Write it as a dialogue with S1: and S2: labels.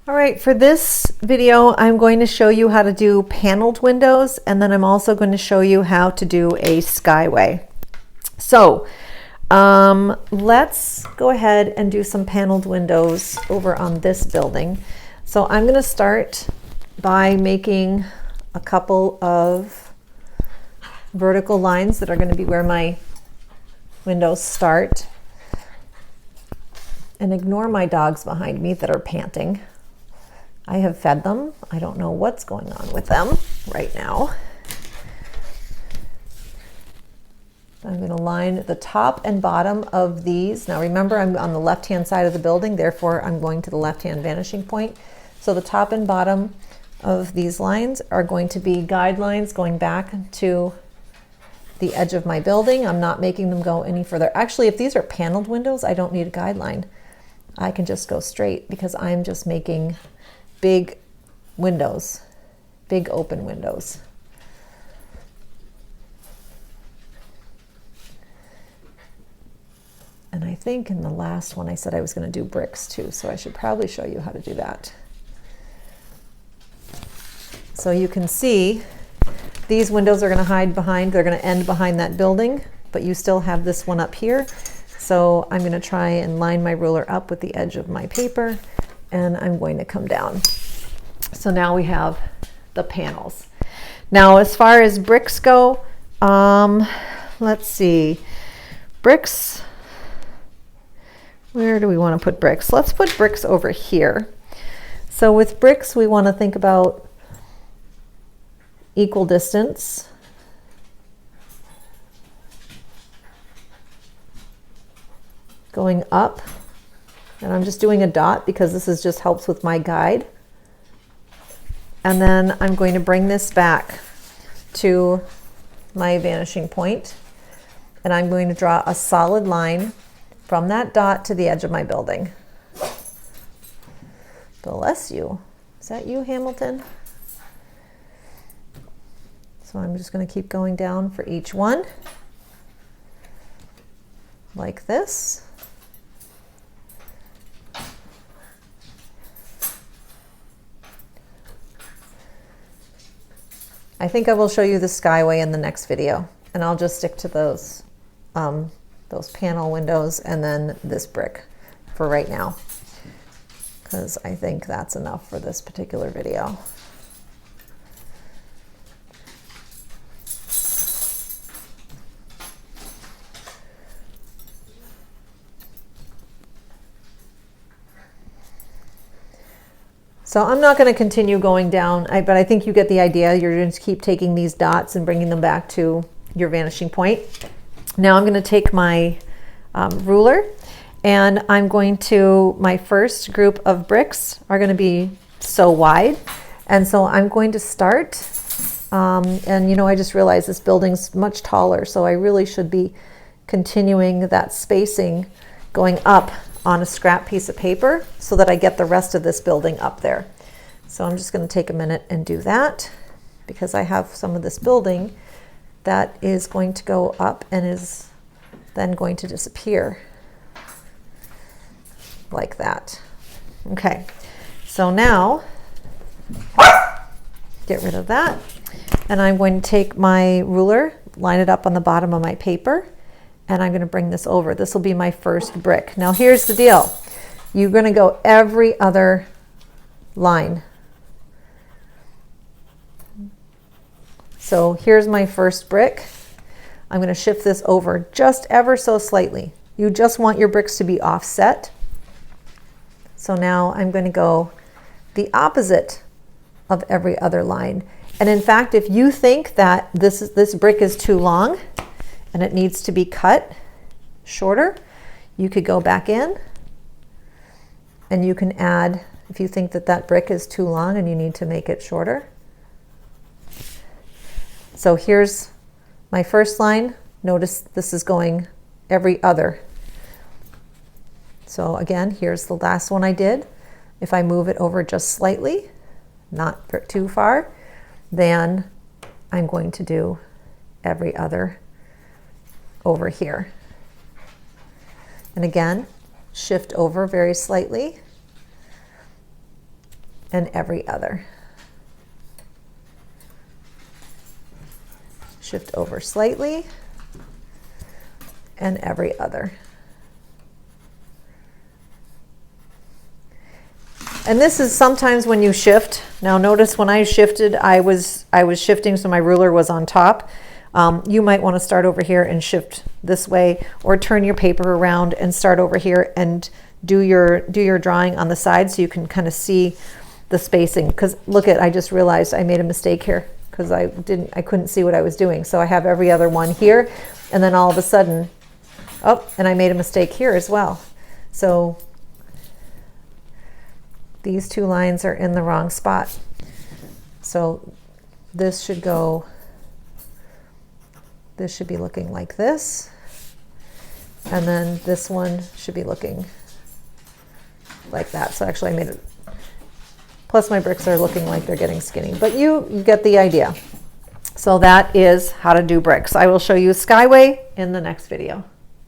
S1: All right, for this video, I'm going to show you how to do paneled windows, and then I'm also going to show you how to do a skyway. So let's go ahead and do some paneled windows over on this building. So I'm going to start by making a couple of vertical lines that are going to be where my windows start. And ignore my dogs behind me that are panting. I have fed them. I don't know what's going on with them right now. I'm going to line the top and bottom of these. Now remember, I'm on the left-hand side of the building, therefore I'm going to the left-hand vanishing point. So the top and bottom of these lines are going to be guidelines going back to the edge of my building. I'm not making them go any further. Actually, if these are paneled windows, I don't need a guideline. I can just go straight because I'm just making big windows, big open windows. And I think in the last one I said I was going to do bricks too, so I should probably show you how to do that. So you can see these windows are going to hide behind, they're going to end behind that building, but you still have this one up here. So I'm going to try and line my ruler up with the edge of my paper, and I'm going to come down. So now we have the panels. Now as far as bricks go, let's see, bricks, where do we want to put bricks? Let's put bricks over here. So with bricks, we want to think about equal distance. Going up, and I'm just doing a dot because this is just helps with my guide. And then I'm going to bring this back to my vanishing point, and I'm going to draw a solid line from that dot to the edge of my building. Bless you. Is that you, Hamilton? So I'm just going to keep going down for each one like this. I think I will show you the skyway in the next video, and I'll just stick to those panel windows and then this brick for right now, because I think that's enough for this particular video. So I'm not going to continue going down, but I think you get the idea. You're going to keep taking these dots and bringing them back to your vanishing point. Now I'm going to take my ruler, and I'm going to, my first group of bricks are going to be so wide. And so I'm going to start, and you know, I just realized this building's much taller, so I really should be continuing that spacing going up on a scrap piece of paper so that I get the rest of this building up there. So I'm just going to take a minute and do that because I have some of this building that is going to go up and is then going to disappear like that. Okay, so now get rid of that, and I'm going to take my ruler, line it up on the bottom of my paper, and I'm going to bring this over. This will be my first brick. Now here's the deal. You're going to go every other line. So here's my first brick. I'm going to shift this over just ever so slightly. You just want your bricks to be offset. So now I'm going to go the opposite of every other line. And in fact, if you think that this brick is too long, and it needs to be cut shorter, you could go back in and you can add, if you think that that brick is too long and you need to make it shorter. So here's my first line. Notice this is going every other. So again, here's the last one I did. If I move it over just slightly, not too far, then I'm going to do every other over here. And again, shift over very slightly and every other. Shift over slightly and every other. And this is sometimes when you shift. Now notice when I shifted, I was shifting so my ruler was on top. You might want to start over here and shift this way, or turn your paper around and start over here and do your drawing on the side so you can kind of see the spacing. Because look at, I just realized I made a mistake here because I couldn't see what I was doing. So I have every other one here, and then all of a sudden, oh, and I made a mistake here as well. So these two lines are in the wrong spot. So this should go, this should be looking like this. And then this one should be looking like that. So actually I made it, plus my bricks are looking like they're getting skinny, but you get the idea. So that is how to do bricks. I will show you Skyway in the next video.